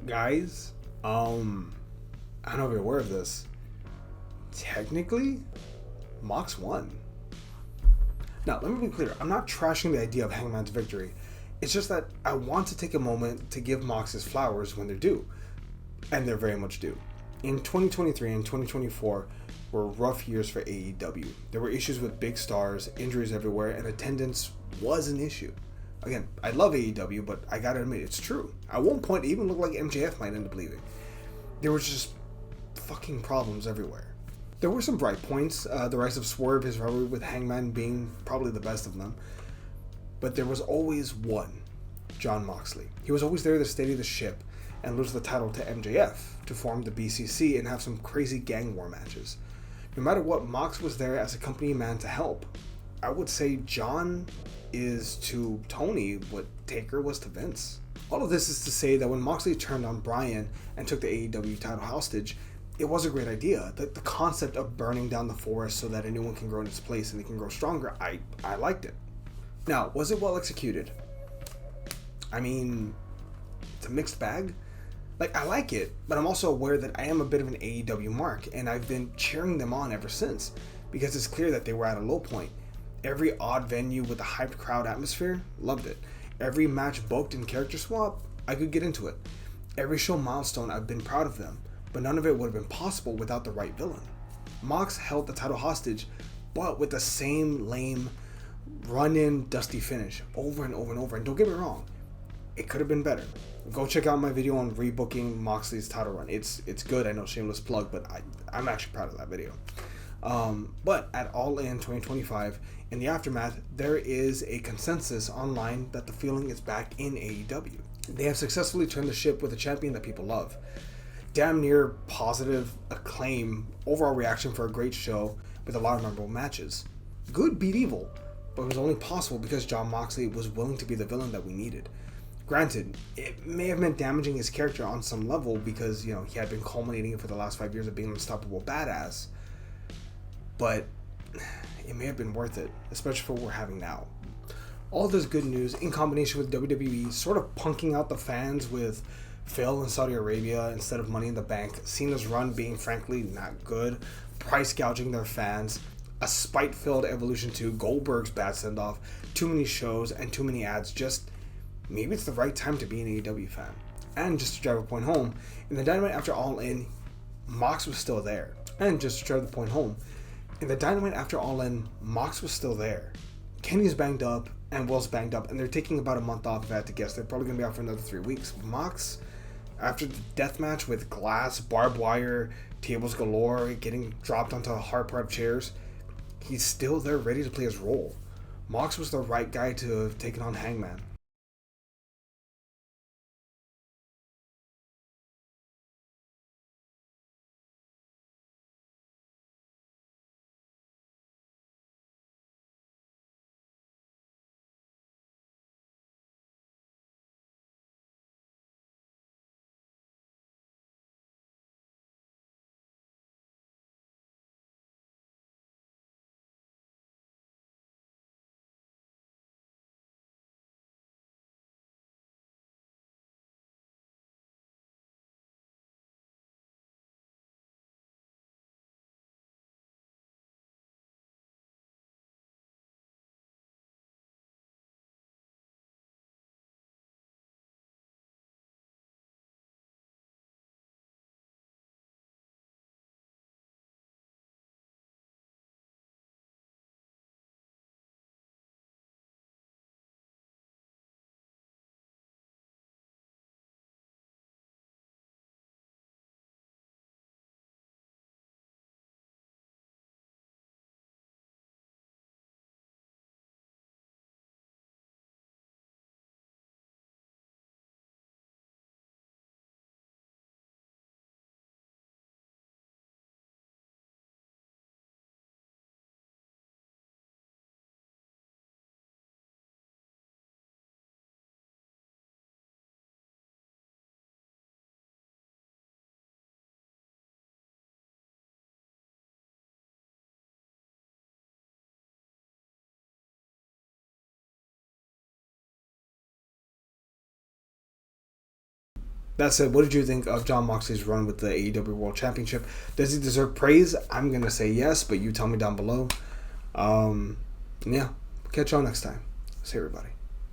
Guys, I don't know if you're aware of this. Technically, Mox won. Now, let me be clear. I'm not trashing the idea of Hangman's victory. It's just that I want to take a moment to give Mox his flowers when they're due, and they're very much due. In 2023 and 2024 were rough years for AEW. There were issues with big stars, injuries everywhere, and attendance was an issue. Again, I love AEW, but I gotta admit, it's true. At one point, it even looked like MJF might end up leaving. There was just fucking problems everywhere. There were some bright points, the rise of Swerve, his rivalry with Hangman being probably the best of them. But there was always one, Jon Moxley. He was always there to steady the ship and lose the title to MJF to form the BCC and have some crazy gang war matches. No matter what, Mox was there as a company man to help. I would say John is to Tony what Taker was to Vince. All of this is to say that when Moxley turned on Bryan and took the AEW title hostage, it was a great idea. The concept of burning down the forest so that a new one can grow in its place and it can grow stronger, I liked it. Now, was it well executed? I mean, it's a mixed bag. Like, I like it, but I'm also aware that I am a bit of an AEW mark, and I've been cheering them on ever since, because it's clear that they were at a low point. Every odd venue with a hyped crowd atmosphere, loved it. Every match booked and character swap, I could get into it. Every show milestone, I've been proud of them, but none of it would have been possible without the right villain. Mox held the title hostage, but with the same lame, run-in, dusty finish, over and over and over, and don't get me wrong, it could have been better. Go check out my video on rebooking Moxley's title run. It's good. I know, shameless plug, but I'm actually proud of that video. But at All In 2025, in the aftermath, there is a consensus online that the feeling is back in AEW. They have successfully turned the ship with a champion that people love. Damn near positive acclaim, overall reaction for a great show with a lot of memorable matches. Good beat evil, but it was only possible because Jon Moxley was willing to be the villain that we needed. Granted, it may have meant damaging his character on some level because, he had been culminating it for the last 5 years of being an unstoppable badass. But it may have been worth it, especially for what we're having now. All this good news in combination with WWE sort of punking out the fans with Phil in Saudi Arabia instead of Money in the Bank, Cena's run being frankly not good, price gouging their fans, a spite-filled Evolution 2, Goldberg's bad send-off, too many shows and too many ads, just maybe it's the right time to be an AEW fan. And just to drive a point home, in the Dynamite after All In, Mox was still there. And just to drive the point home, in the Dynamite after All In, Mox was still there. Kenny's banged up, and Will's banged up, and they're taking about a month off if I had to guess. They're probably going to be out for another 3 weeks. Mox, after the death match with glass, barbed wire, tables galore, getting dropped onto a hard part of chairs, he's still there ready to play his role. Mox was the right guy to have taken on Hangman. That said, what did you think of Jon Moxley's run with the AEW World Championship? Does he deserve praise? I'm gonna say yes, but you tell me down below. Yeah, catch y'all next time. See everybody.